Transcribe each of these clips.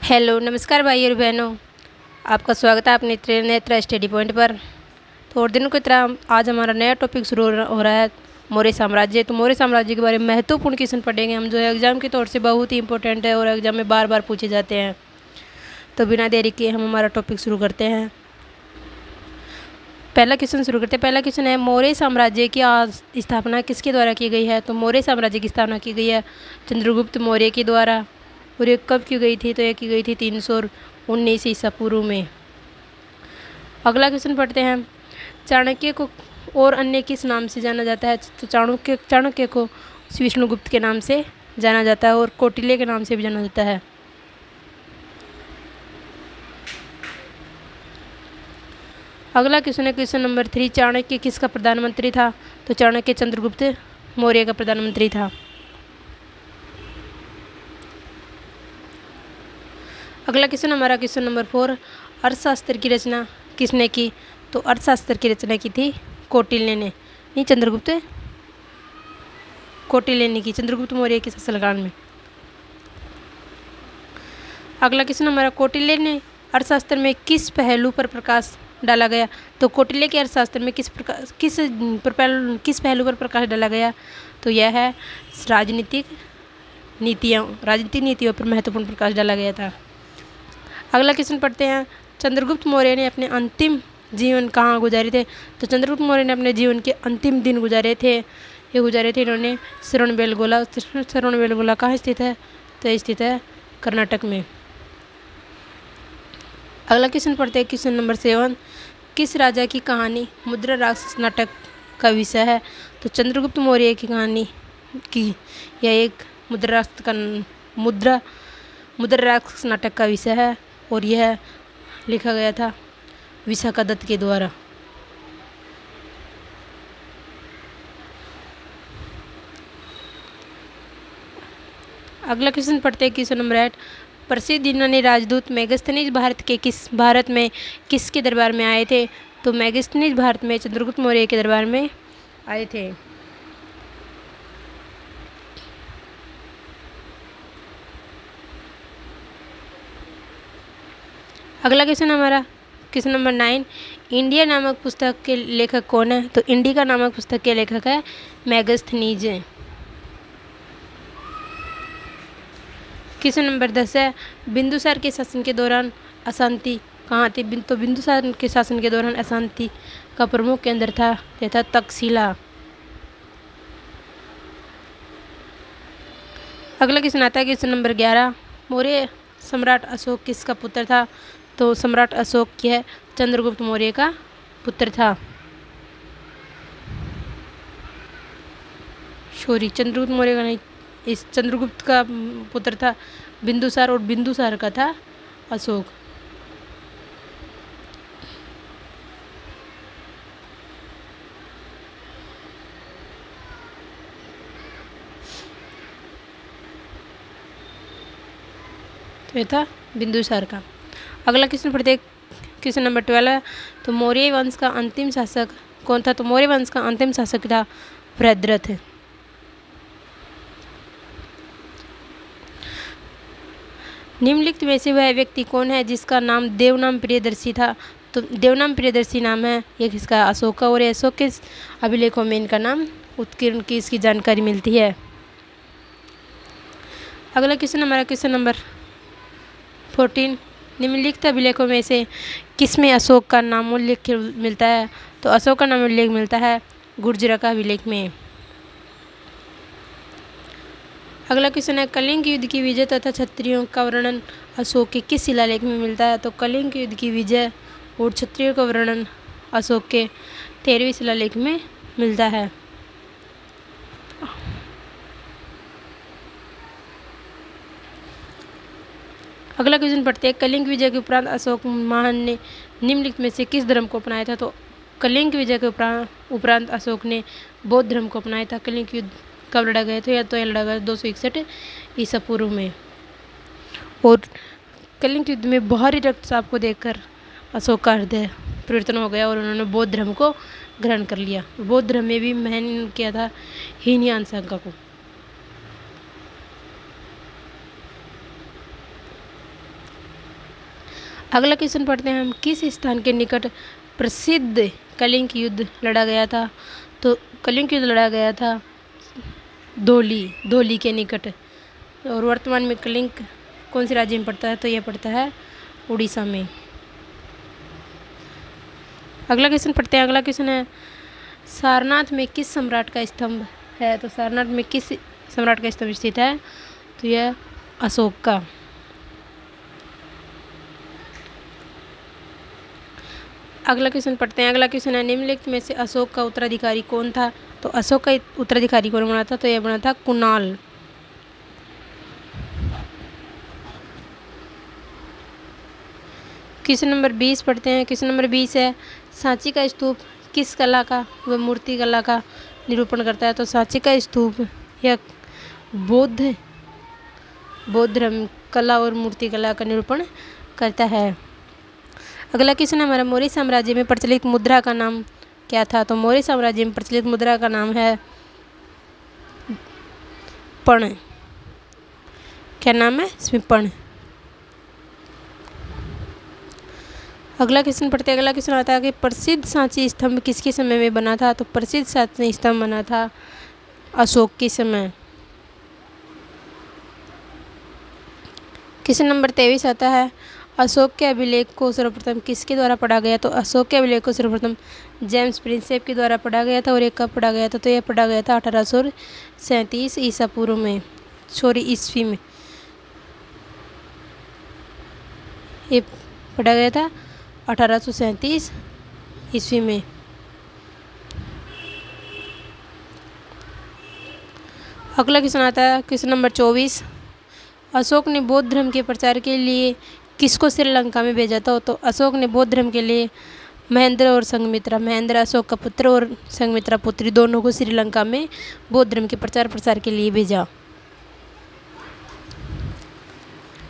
Hello नमस्कार भाई और बहनों, आपका स्वागत है अपने त्रिनेत्र स्टडी पॉइंट पर। तो और दिनों की तरह आज हमारा नया टॉपिक शुरू हो रहा है मौर्य साम्राज्य। तो मौर्य साम्राज्य के बारे में महत्वपूर्ण क्वेश्चन पढ़ेंगे हम, जो है एग्जाम के तौर से बहुत ही इंपॉर्टेंट है और एग्जाम में बार बार पूछे जाते हैं। तो बिना देरी किए हम हमारा टॉपिक शुरू करते हैं। पहला क्वेश्चन शुरू करते हैं। पहला क्वेश्चन है, मौर्य साम्राज्य की स्थापना किसके द्वारा की गई है? तो मौर्य साम्राज्य की स्थापना की गई है चंद्रगुप्त मौर्य के द्वारा। और ये कब की गई थी? तो ये की गई थी 319 ईसा पूर्व में। अगला क्वेश्चन पढ़ते हैं, चाणक्य को और अन्य किस नाम से जाना जाता है? तो चाणक्य को विष्णुगुप्त के नाम से जाना जाता है और कौटिल्य के नाम से भी जाना जाता है। अगला क्वेश्चन है क्वेश्चन नंबर 3, चाणक्य किसका प्रधानमंत्री था? तो चाणक्य चंद्रगुप्त मौर्य का प्रधानमंत्री था। अगला क्वेश्चन हमारा क्वेश्चन नंबर 4, अर्थशास्त्र की रचना किसने की? तो अर्थशास्त्र की रचना की थी कौटिल्य ने, नहीं चंद्रगुप्त, कौटिल्य ने की, चंद्रगुप्त मौर्य के शासनकाल में। अगला क्वेश्चन हमारा, कौटिल्य ने अर्थशास्त्र में किस पहलू पर प्रकाश डाला गया? तो कौटिल्य के अर्थशास्त्र में किस पहलू पर प्रकाश डाला गया? तो यह है राजनीतिक नीतियों पर महत्वपूर्ण प्रकाश डाला गया था। अगला क्वेश्चन पढ़ते हैं, चंद्रगुप्त मौर्य ने अपने अंतिम जीवन कहाँ गुजारे थे? तो चंद्रगुप्त मौर्य ने अपने जीवन के अंतिम दिन गुजारे थे इन्होंने श्रवणबेलगोला। श्रवणबेलगोला कहाँ स्थित है? तो स्थित है कर्नाटक में। अगला क्वेश्चन पढ़ते हैं क्वेश्चन नंबर 7, किस राजा की कहानी मुद्रा राक्षस नाटक का विषय है? तो चंद्रगुप्त मौर्य की कहानी की यह एक मुद्रा राक्षस नाटक का विषय है और यह लिखा गया था विशाखा दत्त के द्वारा। अगला क्वेश्चन पढ़ते हैं क्वेश्चन नंबर 8, प्रसिद्ध यूनानी राजदूत मेगास्थनीज भारत में किसके दरबार में आए थे? तो मेगास्थनीज भारत में चंद्रगुप्त मौर्य के दरबार में आए थे। अगला क्वेश्चन हमारा क्वेश्चन नंबर 9, इंडिया नामक पुस्तक के लेखक कौन है? तो इंडिका नामक पुस्तक के लेखक है मेगास्थनीज। क्वेश्चन नंबर 10 है, बिंदुसार के शासन के दौरान अशांति कहाँ थी? तो बिंदुसार के शासन के दौरान अशांति का प्रमुख केंद्र था यथा तक्षशिला। अगला क्वेश्चन आता है क्वेश्चन नंबर 11, मौर्य सम्राट अशोक किसका पुत्र था? तो सम्राट अशोक यह चंद्रगुप्त मौर्य का पुत्र था। चंद्रगुप्त मौर्य का नहीं, इस चंद्रगुप्त का पुत्र था बिंदुसार और बिंदुसार का था अशोक। तो ये था बिंदुसार का। अगला क्वेश्चन पढ़ते क्वेश्चन नंबर 12 है, तो मौर्य वंश का अंतिम शासक कौन था? तो मौर्य वंश का अंतिम शासक था वृद्धरथ। निम्नलिखित में से वह व्यक्ति कौन है जिसका नाम देवनाम प्रियदर्शी था? तो देवनाम प्रियदर्शी नाम है ये किसका? अशोक का। और अशोक के अभिलेखों में इनका नाम उत्कीर्ण की इसकी जानकारी मिलती है। अगला क्वेश्चन हमारा क्वेश्चन नंबर 14, निम्नलिखित अभिलेखों में से किसमें अशोक का नाम उल्लेख मिलता है? तो अशोक का नाम उल्लेख मिलता है गुर्जरा का अभिलेख में। अगला क्वेश्चन है, कलिंग युद्ध की विजय तथा क्षत्रियों का वर्णन अशोक के किस शिलालेख में मिलता है? तो कलिंग युद्ध की विजय और क्षत्रियों का वर्णन अशोक के 13वें शिलालेख में मिलता है। अगला क्वेश्चन पढ़ते हैं, कलिंग विजय के उपरांत अशोक महान ने निम्नलिखित में से किस धर्म को अपनाया था? तो कलिंग विजय के उपरांत अशोक ने बौद्ध धर्म को अपनाया था। कलिंग युद्ध कब लड़ा गया था? या तो यह लड़ा गया 261 ईसा पूर्व में। और कलिंग युद्ध में बाहरी रक्तचाप को देखकर अशोक का हृदय परिवर्तन हो गया और उन्होंने बौद्ध धर्म को ग्रहण कर लिया। बौद्ध धर्म में भी महन किया था हीनयान सांगा को। अगला क्वेश्चन पढ़ते हैं हम, किस स्थान के निकट प्रसिद्ध कलिंग युद्ध लड़ा गया था? तो कलिंग युद्ध लड़ा गया था धौली के निकट। और वर्तमान में कलिंग कौन से राज्य में पड़ता है? तो यह पड़ता है उड़ीसा में। अगला क्वेश्चन पढ़ते हैं। अगला क्वेश्चन है, सारनाथ में किस सम्राट का स्तंभ है? तो सारनाथ में किस सम्राट का स्तंभ स्थित है? तो यह अशोक का। अगला क्वेश्चन पढ़ते हैं। अगला क्वेश्चन है, निम्नलिखित में से अशोक का उत्तराधिकारी कौन था? तो अशोक का उत्तराधिकारी कौन बना था? तो यह बना था कुणाल। क्वेश्चन नंबर 20 पढ़ते हैं। क्वेश्चन नंबर 20 है, सांची का स्तूप किस कला का व मूर्ति कला का निरूपण करता है? तो सांची का स्तूप यह बौद्ध धर्म कला और मूर्ति कला का निरूपण करता है। अगला क्वेश्चन हमारा, मौर्य साम्राज्य में प्रचलित मुद्रा का नाम क्या था? तो मौर्य साम्राज्य में प्रचलित मुद्रा का नाम है पण। क्या नाम है इसमें? पण। अगला क्वेश्चन पढ़ते हैं। अगला क्वेश्चन आता है कि प्रसिद्ध सांची स्तंभ किसके समय में बना था? तो प्रसिद्ध सांची स्तंभ बना था अशोक के समय। क्वेश्चन नंबर 23 आता है, अशोक के अभिलेख को सर्वप्रथम किसके द्वारा पढ़ा गया? तो अशोक के अभिलेख को सर्वप्रथम जेम्स प्रिंसेप के द्वारा पढ़ा गया था। और ये कब पढ़ा गया था? तो यह पढ़ा गया था 1837 ईसा पूर्व में, ईस्वी में ये पढ़ा गया था 1837 ईस्वी में। अगला क्वेश्चन आता है क्वेश्चन नंबर 24, अशोक ने बौद्ध धर्म के प्रचार के लिए किसको श्रीलंका में भेजा था? तो अशोक ने बौद्ध धर्म के लिए महेंद्र और संघमित्रा, महेंद्र अशोक का पुत्र और संघमित्रा पुत्री, दोनों को श्रीलंका में बौद्ध धर्म के प्रसार के लिए भेजा।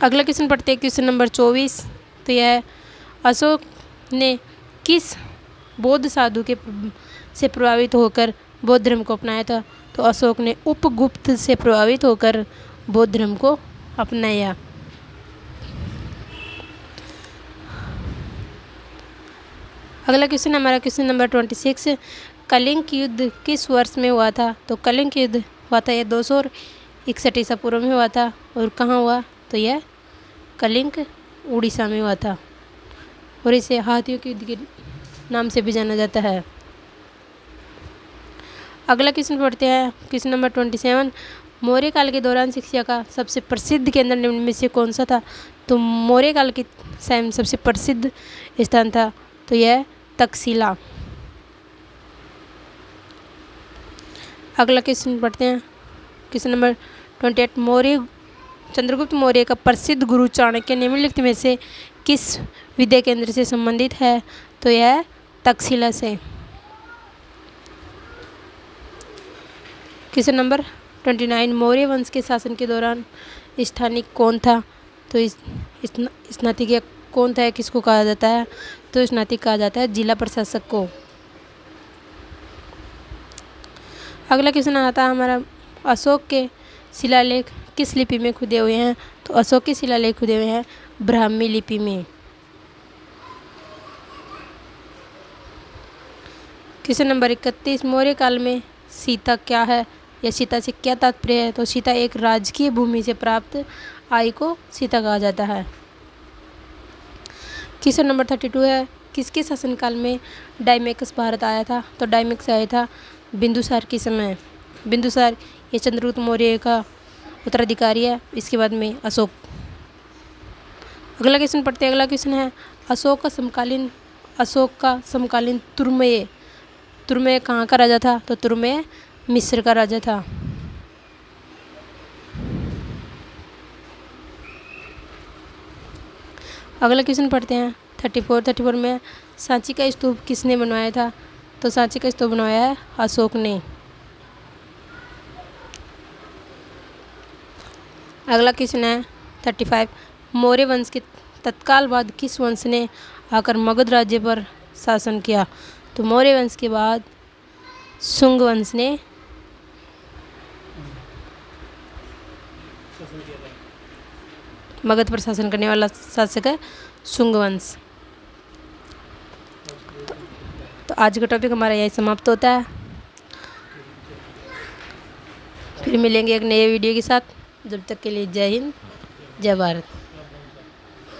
अगला क्वेश्चन पढ़ते हैं क्वेश्चन नंबर 24। तो यह है, अशोक ने किस बौद्ध साधु के से प्रभावित होकर बौद्ध धर्म को अपनाया था? तो अशोक ने उपगुप्त से प्रभावित होकर बौद्ध धर्म को अपनाया। अगला क्वेश्चन हमारा क्वेश्चन नंबर 26, कलिंग युद्ध किस वर्ष में हुआ था? तो कलिंग युद्ध हुआ था यह 261 ईसा पूर्व में हुआ था। और कहाँ हुआ? तो यह कलिंग उड़ीसा में हुआ था। और इसे हाथियों के युद्ध के नाम से भी जाना जाता है। अगला क्वेश्चन पढ़ते हैं क्वेश्चन नंबर 27, मौर्य काल के दौरान शिक्षा का सबसे प्रसिद्ध केंद्र निम्न में से कौन सा था? तो मौर्य काल के समय सबसे प्रसिद्ध स्थान था तो यह तक्षशिला। अगला क्वेश्चन पढ़ते हैं क्वेश्चन नंबर 28, चंद्रगुप्त मौर्य का प्रसिद्ध गुरु चाणक्य निम्नलिखित में से किस विद्या केंद्र से संबंधित है? तो यह तक्षशिला से। क्वेश्चन नंबर 29, मौर्य वंश के शासन के दौरान स्थानिक कौन था? तो स्नातिक कौन था? किसको कहा जाता है? तो स्नातिक कहा जाता है जिला प्रशासक को। अगला क्वेश्चन आता है हमारा, अशोक के शिलालेख किस लिपि में खुदे हुए हैं? तो अशोक के शिलालेख खुदे हुए हैं ब्राह्मी लिपि में। क्वेश्चन नंबर 31, मौर्य काल में सीता क्या है या सीता से क्या तात्पर्य है? तो सीता एक राजकीय भूमि से प्राप्त आय को सीता कहा जाता है। क्वेश्चन नंबर 32 है, किसके शासनकाल में डायमेकस भारत आया था? तो डायमेकस आया था बिंदुसार के समय। बिंदुसार ये चंद्रगुप्त मौर्य का उत्तराधिकारी है। इसके बाद में अशोक। अगला क्वेश्चन पढ़ते हैं। अगला क्वेश्चन है, अशोक का समकालीन तुर्मय कहाँ का राजा था? तो तुर्मय मिस्र का राजा था। अगला क्वेश्चन पढ़ते हैं 34 में, सांची का स्तूप किसने बनवाया था? तो सांची का स्तूप बनवाया है अशोक ने। अगला क्वेश्चन है 35, मौर्य वंश के तत्काल बाद किस वंश ने आकर मगध राज्य पर शासन किया? तो मौर्य वंश के बाद शुंग वंश ने मगध पर शासन करने वाला शासक है शुंग वंश। तो आज का टॉपिक हमारा यही समाप्त होता है। फिर मिलेंगे एक नए वीडियो के साथ। जब तक के लिए जय हिंद, जय भारत।